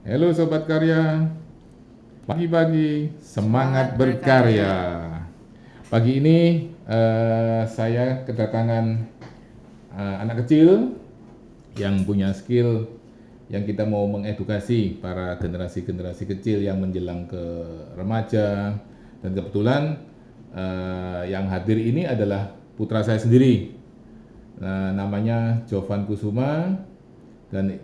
Halo Sobat Karya, pagi-pagi semangat Semangat berkarya. berkarya. Pagi ini saya kedatangan anak kecil yang punya skill yang kita mau mengedukasi para generasi-generasi kecil yang menjelang ke remaja. Dan kebetulan yang hadir ini adalah putra saya sendiri. Namanya Jovan Kusuma dan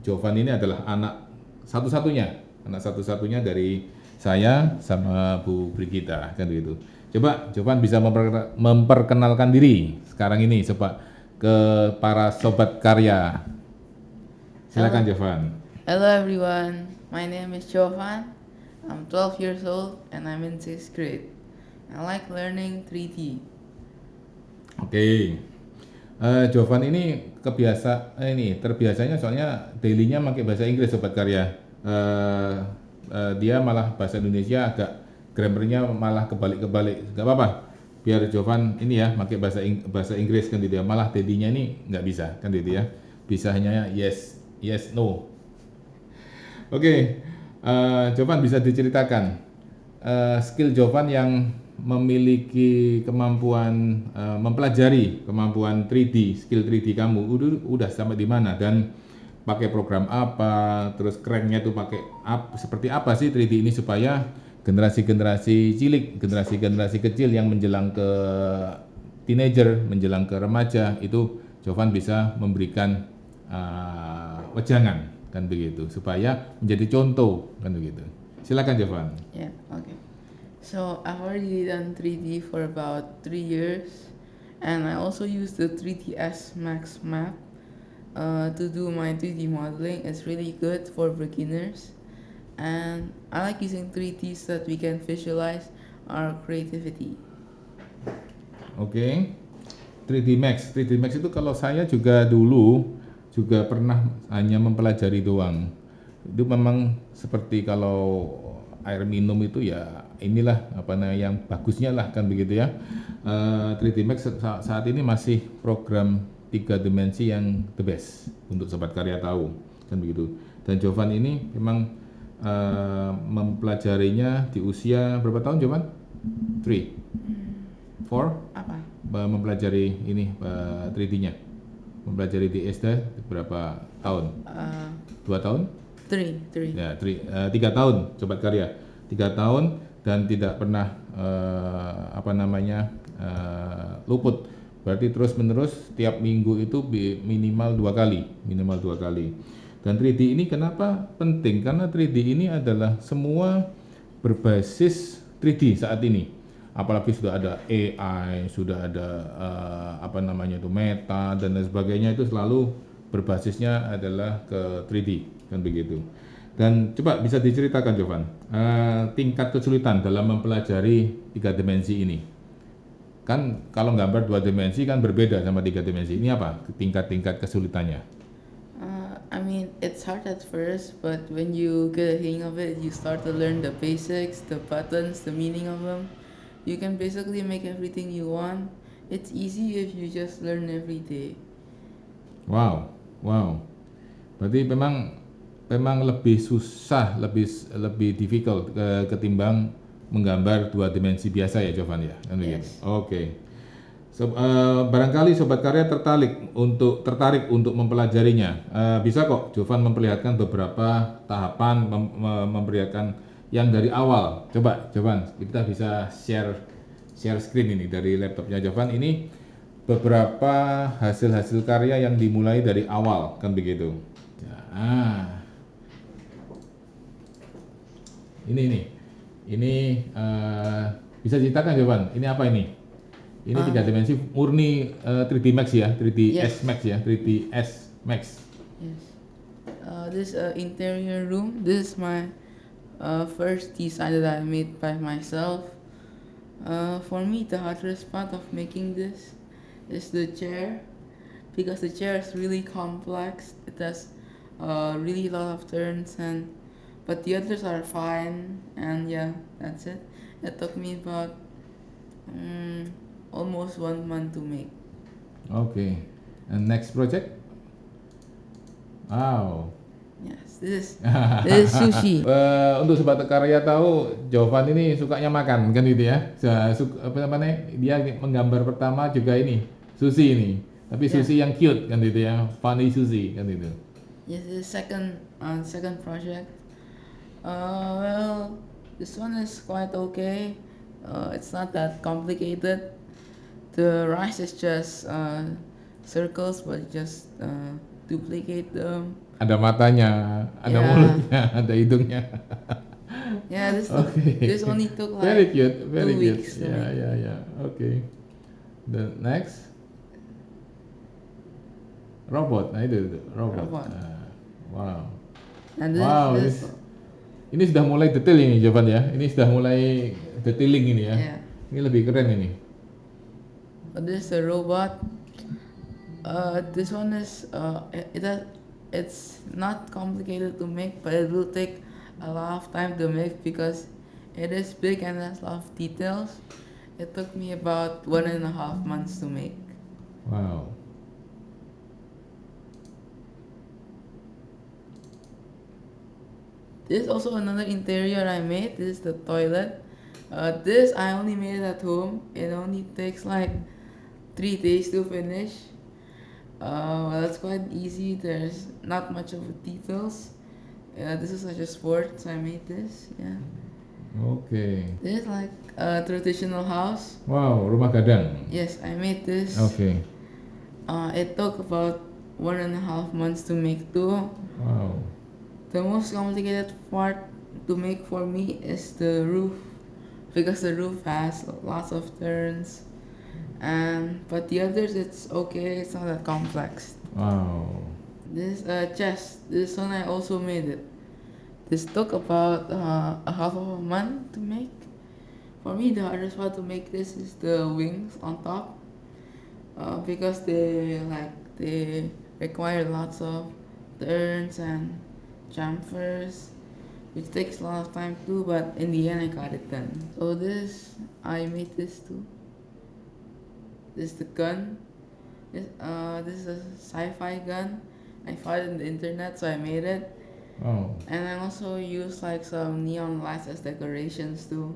Jovan ini adalah anak satu-satunya dari saya sama Bu Brigita kan gitu. Coba Jovan bisa memperkenalkan diri sekarang ini coba ke para sobat karya. Silakan Hello, Jovan. hello everyone. My name is Jovan. I'm 12 years old and I'm in 6th grade. I like learning 3D. Oke. Jovan ini terbiasanya soalnya dailynya pakai bahasa Inggris sobat karya. Dia malah bahasa Indonesia agak grammarnya malah kebalik-kebalik. Gak apa-apa. Biar Jovan ini ya pakai bahasa Inggris kan gitu ya. Malah dailynya ini nggak bisa kan gitu ya. Bisa hanya yes, yes, no. Oke, Jovan bisa diceritakan skill Jovan yang memiliki kemampuan mempelajari kemampuan 3D, skill 3D kamu udah sampai di mana dan pakai program apa, terus cranknya tuh pakai seperti apa sih 3D ini supaya generasi-generasi cilik, generasi-generasi kecil yang menjelang ke teenager, menjelang ke remaja itu Jovan bisa memberikan wejangan kan begitu supaya menjadi contoh kan begitu. Silakan Jovan. Yeah, okay. So I've already done 3D for about 3 years and I also use the 3ds Max map to do my 3D modeling. It's really good for beginners and I like using 3D so that we can visualize our creativity. Oke. 3D Max. 3D Max itu kalau saya juga dulu juga pernah hanya mempelajari doang. Itu memang seperti kalau air minum itu ya inilah apa namanya yang bagusnya lah kan begitu ya. 3D Max saat ini masih program 3 dimensi yang the best untuk sobat karya tahu kan begitu. Dan Jovan ini memang mempelajarinya di usia berapa tahun Jovan? 3, 4 Apa? mempelajari ini 3D-nya, mempelajari di SD berapa tahun? 2 tahun? 3. Ya, 3 tahun, sobat karya. 3 tahun dan tidak pernah luput. Berarti terus menerus tiap minggu itu minimal 2 kali, minimal 2 kali. Dan 3D ini kenapa penting? Karena 3D ini adalah semua berbasis 3D saat ini. Apalagi sudah ada AI, sudah ada Meta dan lain sebagainya itu selalu berbasisnya adalah ke 3D kan begitu. Dan coba bisa diceritakan Jovan, tingkat kesulitan dalam mempelajari 3 dimensi ini. Kan kalau gambar 2 dimensi kan berbeda sama 3 dimensi. Ini apa tingkat-tingkat kesulitannya? I mean, it's hard at first, but when you get a hang of it, you start to learn the basics, the buttons, the meaning of them. You can basically make everything you want. It's easy if you just learn every day. Wow, wow. Berarti memang lebih susah, lebih difficult ketimbang menggambar 2 dimensi biasa ya Jovan ya. Kan begitu. Yes. Oke. Barangkali sobat karya tertarik untuk mempelajarinya. Bisa kok Jovan memperlihatkan beberapa tahapan memperlihatkan yang dari awal. Coba Jovan, kita bisa share screen ini dari laptopnya Jovan. Ini beberapa hasil-hasil karya yang dimulai dari awal kan begitu. Nah, ini bisa ceritakan Jovan. Ini apa ini? Ini 3 dimensi murni 3D Max ya, 3D S Yes. Max ya, 3D S Max. Yes. This interior room. This is my first design that I made by myself. For me, the hardest part of making this is the chair, because the chair is really complex. It has really lot of turns, but the others are fine. And yeah, that's it. It took me about almost 1 month to make. Oke. And next project? Wow. Yes, this is sushi. Untuk sobat karya tahu, Jovan ini sukanya makan kan gitu ya. Apa namanya? Dia menggambar pertama juga ini sushi ini. Tapi Yeah. sushi yang cute kan gitu ya, funny sushi kan gitu. Yes, the second project. Well, this one is quite okay. It's not that complicated. The rice is just circles, but you just duplicate them. Ada matanya, ada Yeah. mulutnya, ada hidungnya. Yeah, Okay. this only took like Very cute, very 2 cute. weeks to Yeah, make. yeah, yeah. Okay. The next robot. Nah itu robot. Robot. Wow. And this, Wow, this ini sudah mulai detail ini Jovan ya. Ini sudah mulai detailing ini ya. yeah. Ini lebih keren ini. This is a robot. This one is it's not complicated to make, but it will take a lot of time to make because it is big and has a lot of details. It took me about 1.5 months to make. Wow. This is also another interior I made. This is the toilet. This I only made at home. It only takes like 3 days to finish. Well, it's quite easy. There's not much of details. This is such a sport, so I made this. Yeah. Okay. This is like a traditional house. Wow, rumah gadang. Yes, I made this. Okay. It took about 1.5 months to make too. Wow. The most complicated part to make for me is the roof, because the roof has lots of turns, but the others it's okay. It's not that complex. Wow. This chest, this one I also made it. This took about a half of a month to make. For me, the hardest part to make this is the wings on top, because they require lots of turns and chamfers, which takes a lot of time too. But in the end, I got it done. So I made this too. This is the gun. This is a sci-fi gun. I found it on the internet, so I made it. Wow. And I also used like some neon lights as decorations too.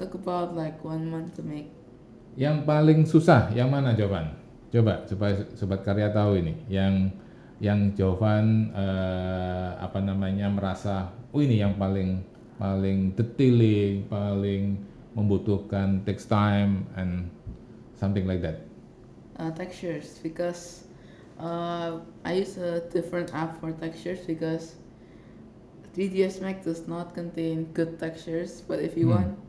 Took about like 1 month to make. Yang paling susah yang mana Jovan? Coba supaya sobat karya tahu ini. Yang Jovan apa namanya merasa, oh ini yang paling detailing, paling membutuhkan takes time and something like that. Textures, because I use a different app for textures because 3ds Max does not contain good textures. But if you want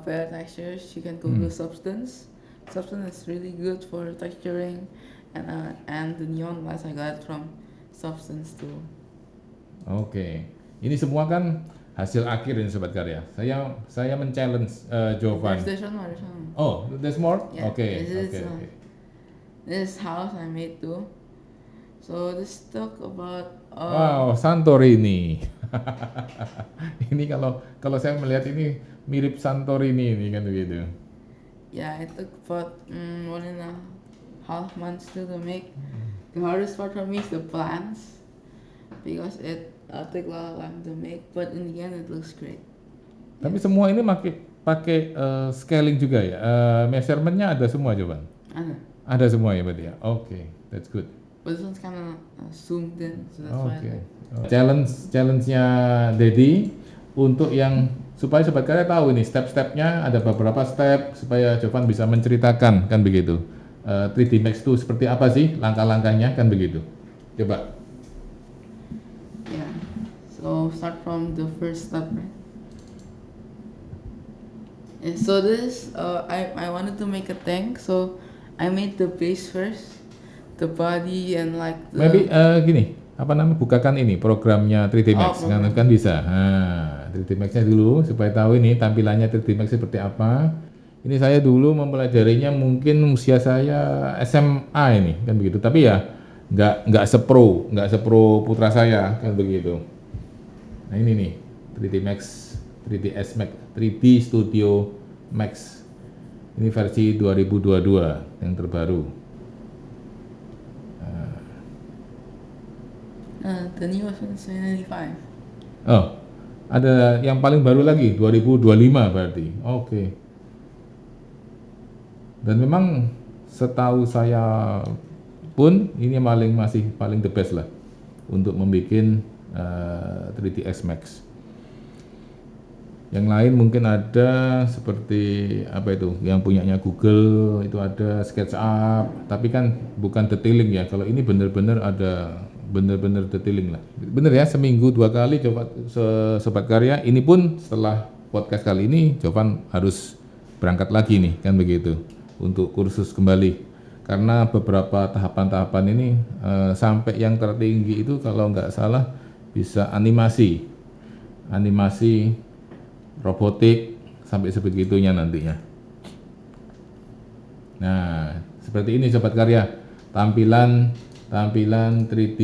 better textures, you can go to Substance. Substance is really good for texturing, and the neon lights I got from Substance too. Oke. Ini semua kan hasil akhir ini sobat karya. Saya men-challenge Jovan. There's one more. Oh, there's more? Yeah, Okay. this is, Okay. This house I made too. So this took about Wow, Santorini. Ini kalau saya melihat ini mirip Santorini ini kan begitu. yeah, it took about 1.5 months to make. The hardest part for me is the plants because it took a lot of time to make, but in the end it looks great. Tapi semua ini pakai scaling juga ya. Measurementnya ada semua Jovan. Ada semua ya berarti ya. Oke, that's good. But this one's kind of zoomed in, so that's why. Oke. Challenge-nya Dedi untuk yang supaya sobat karya tahu ini step-stepnya, ada beberapa step supaya Jovan bisa menceritakan kan begitu. 3D Max itu seperti apa sih langkah-langkahnya kan begitu. Coba. Yeah. So start from the first step, right? And so this I wanted to make a tank, so I made the base first, the body and like the. Maybe gini, apa namanya, bukakan ini programnya 3D Max kan bisa. Nah, 3D Max-nya dulu supaya tahu ini tampilannya 3D Max seperti apa. Ini saya dulu mempelajarinya mungkin usia saya SMA ini kan begitu. Tapi ya nggak sepro putra saya kan begitu. Nah ini nih 3D Max, 3ds Max, 3D Studio Max. Ini versi 2022 yang terbaru. The newest one is 2095. Oh, ada yang paling baru lagi 2025 berarti. Oke. Dan memang setahu saya pun ini masih paling the best lah untuk membuat 3ds Max. Yang lain mungkin ada seperti apa itu yang punyanya Google itu ada SketchUp, tapi kan bukan detailing ya. Kalau ini benar-benar ada benar-benar detailing lah. Bener ya, seminggu 2 kali coba Sobat Karya. Ini pun setelah podcast kali ini Jovan harus berangkat lagi nih kan begitu untuk kursus kembali. Karena beberapa tahapan-tahapan ini sampai yang tertinggi itu kalau nggak salah bisa animasi robotik sampai sebegitunya nantinya. Nah, seperti ini Sobat Karya, tampilan 3D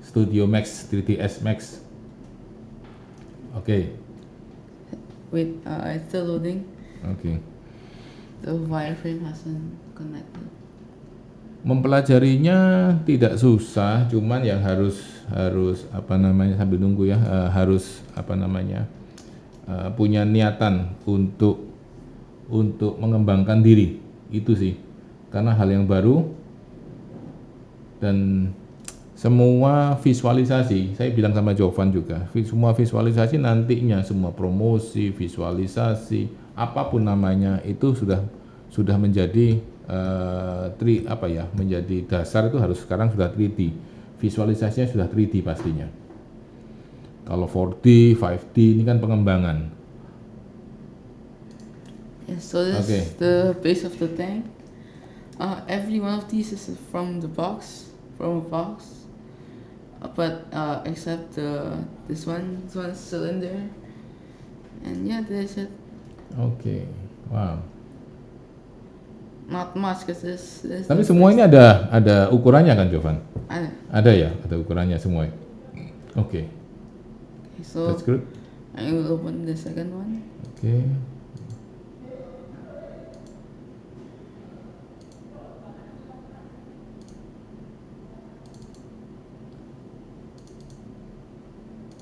Studio Max, 3ds Max. Oke. Wait, it's still loading. Oke. The wireframe hasn't connected. Mempelajarinya tidak susah, cuman yang harus apa namanya sambil nunggu ya, harus apa namanya punya niatan untuk mengembangkan diri itu sih, karena hal yang baru dan semua visualisasi, saya bilang sama Jovan juga, semua visualisasi nantinya, semua promosi, visualisasi, apapun namanya itu sudah menjadi menjadi dasar itu harus sekarang sudah 3D, visualisasinya sudah 3D pastinya. Kalau 4D, 5D ini kan pengembangan. Yeah, so this is the base of the tank. Every one of these is from a box, but except this one cylinder, and yeah, that's it. Oke, wow. Not much because this. Tapi semua ini ada ukurannya kan, Jovan? Ada. Ada ya, ada ukurannya semua. Oke. So That's good. I will open the second one. Oke.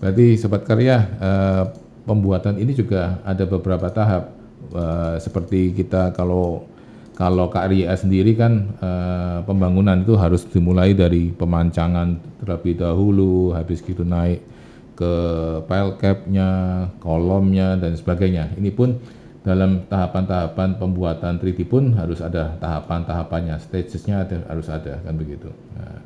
Berarti Sobat Karya, pembuatan ini juga ada beberapa tahap. Seperti kita kalau Karya sendiri kan pembangunan itu harus dimulai dari pemancangan terlebih dahulu, habis gitu naik ke pile cap-nya, kolomnya dan sebagainya. Ini pun dalam tahapan-tahapan pembuatan 3D pun harus ada tahapan-tahapannya, stages-nya harus ada kan begitu. Nah,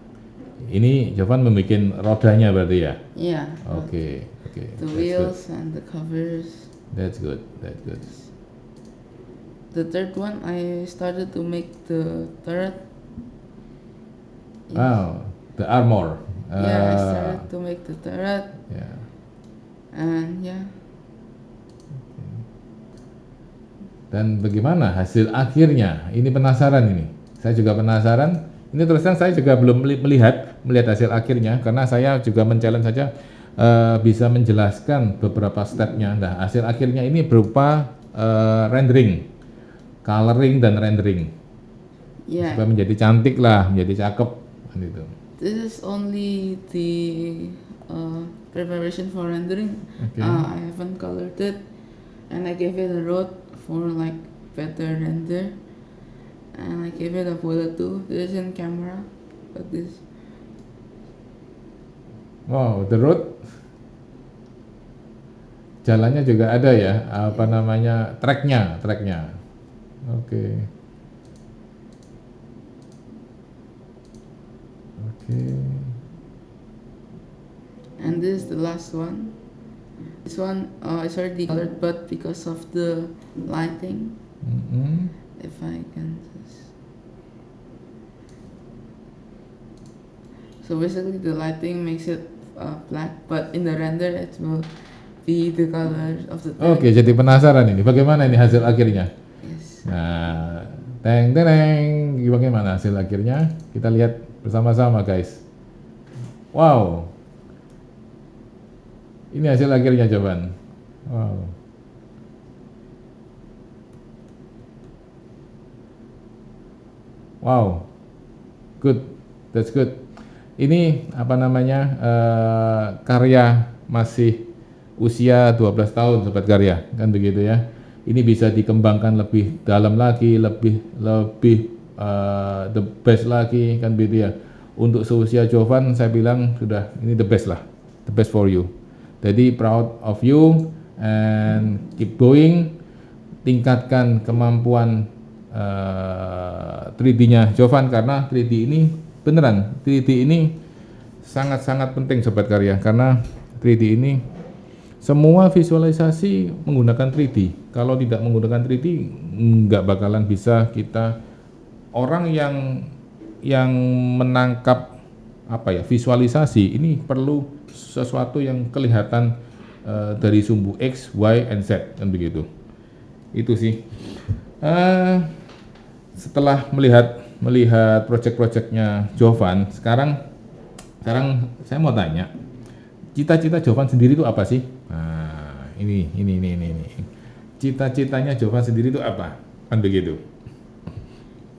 ini Jovan membuat rodanya berarti ya? Yeah. Oke. The wheels and the covers. That's good. The third one, I started to make the turret. Yes. Oh, the armor. Yeah, I started to make the turret. Yeah. And yeah. Dan bagaimana hasil akhirnya? Ini penasaran ini. Saya juga penasaran. Ini terus terang saya juga belum melihat hasil akhirnya karena saya juga men-challenge saja bisa menjelaskan beberapa stepnya. Nah, hasil akhirnya ini berupa rendering, coloring dan rendering. Yeah. Supaya menjadi cantik lah, menjadi cakep gitu. This is only the preparation for rendering. Okay. I haven't colored it, and I gave it a road for like better render, and I gave it a bullet too. This is in camera, but this. Wow, the road. Jalannya juga ada ya, apa namanya, tracknya. Oke. And this is the last one. This one is already colored, but because of the lighting, if I can just. So basically, the lighting makes it black, but in the render it will be the color of the tank. Oke, jadi penasaran ini, bagaimana ini hasil akhirnya? Yes. Nah, bagaimana hasil akhirnya? Kita lihat bersama-sama, guys. Wow. Ini hasil akhirnya, Jovan. Wow. Wow. Good. That's good. ini apa namanya karya masih usia 12 tahun sobat karya, kan begitu ya. Ini bisa dikembangkan lebih dalam lagi, lebih the best lagi, kan begitu ya. Untuk seusia Jovan saya bilang sudah ini the best lah, the best for you. Jadi proud of you and keep going, tingkatkan kemampuan 3D-nya Jovan, karena 3D ini beneran 3D ini sangat-sangat penting sobat karya, karena 3D ini semua visualisasi menggunakan 3D. Kalau tidak menggunakan 3D nggak bakalan bisa kita, orang yang menangkap apa ya visualisasi ini perlu sesuatu yang kelihatan dari sumbu X, Y, and Z, kan begitu. Itu sih. Setelah melihat proyek-proyeknya Jovan, sekarang saya mau tanya, cita-cita Jovan sendiri itu apa sih? Nah, ini. Cita-citanya Jovan sendiri itu apa? Kan begitu.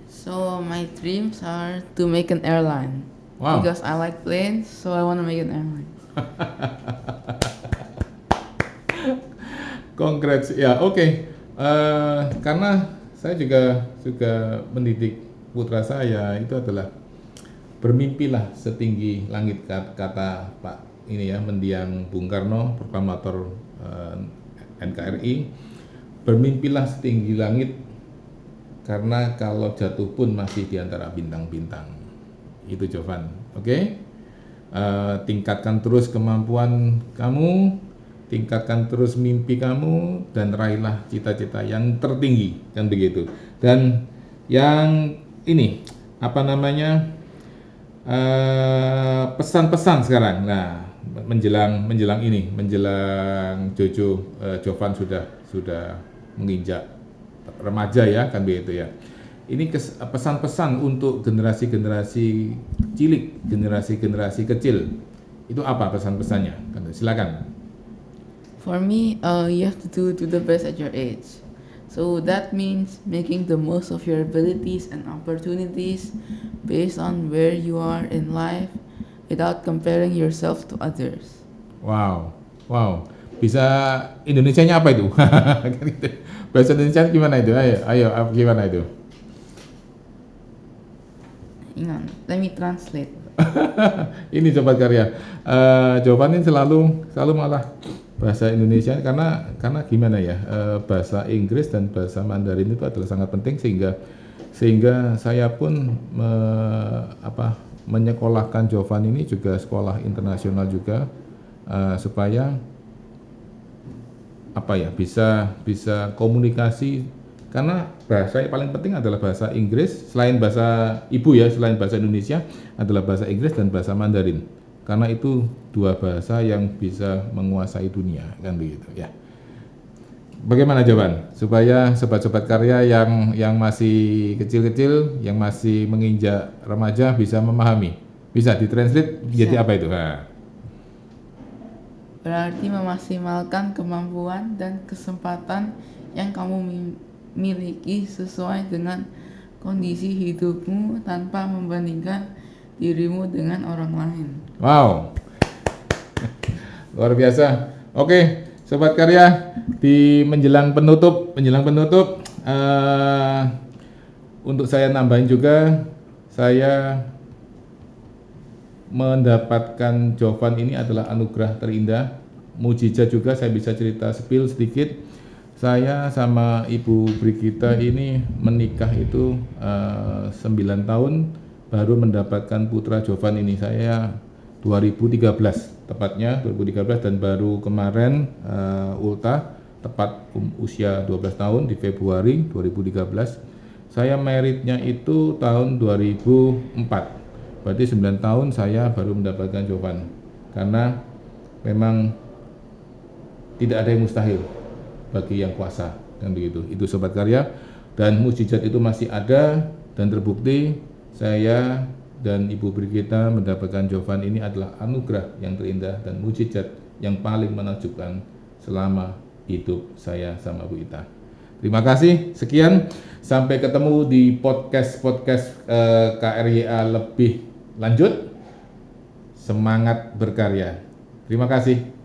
So my dreams are to make an airline. Wow. Because I like planes, so I want to make an airline. Congrats. Ya, oke. Karena saya juga mendidik putra saya, itu adalah bermimpilah setinggi langit, kata Pak ini ya, mendiang Bung Karno, proklamator NKRI. Bermimpilah setinggi langit, karena kalau jatuh pun masih di antara bintang-bintang. Itu Jovan, oke? Tingkatkan terus kemampuan kamu, tingkatkan terus mimpi kamu, dan raihlah cita-cita yang tertinggi, kan begitu. Dan yang ini apa namanya, pesan-pesan sekarang. Nah, menjelang Jovan sudah menginjak remaja ya, kan begitu ya. Ini pesan-pesan untuk generasi-generasi cilik, generasi kecil. Itu apa pesan-pesannya? Silakan. For me, you have to do the best at your age. So that means making the most of your abilities and opportunities based on where you are in life without comparing yourself to others. Wow. Bisa Indonesianya apa itu? Bahasa Indonesia gimana itu? Ayo, gimana itu? Hang on, let me translate. Ini sobat karya, jawabannya selalu malah bahasa Indonesia, karena gimana ya, bahasa Inggris dan bahasa Mandarin itu adalah sangat penting, sehingga saya pun menyekolahkan Jovan ini juga sekolah internasional juga, supaya bisa komunikasi. Karena bahasa yang paling penting adalah bahasa Inggris, selain bahasa ibu ya, selain bahasa Indonesia adalah bahasa Inggris dan bahasa Mandarin. Karena itu dua bahasa yang bisa menguasai dunia, kan begitu ya. Bagaimana Jovan supaya sobat-sobat karya yang masih kecil-kecil, yang masih menginjak remaja bisa memahami, bisa ditranslate jadi apa itu? Berarti memaksimalkan kemampuan dan kesempatan yang kamu miliki sesuai dengan kondisi hidupmu tanpa membandingkan dirimu dengan orang lain. Wow, luar biasa. Oke, sobat karya, di menjelang penutup, untuk saya nambahin juga, saya mendapatkan Jovan ini adalah anugerah terindah, mujizat juga. Saya bisa cerita spill sedikit. Saya sama Ibu Brigita ini menikah itu 9 tahun, baru mendapatkan putra Jovan ini. Saya 2013 tepatnya, 2013, dan baru kemarin ultah tepat usia 12 tahun di Februari 2013. Saya meritnya itu tahun 2004, berarti 9 tahun saya baru mendapatkan Jovan, karena memang tidak ada yang mustahil bagi yang kuasa, kan begitu. Itu sobat karya, dan mujizat itu masih ada dan terbukti. Saya dan Ibu Brigita mendapatkan Jovan ini adalah anugerah yang terindah dan mujizat yang paling menakjubkan selama hidup saya sama Bu Ita. Terima kasih, sekian, sampai ketemu di podcast KRYA lebih lanjut. semangat berkarya. Terima kasih.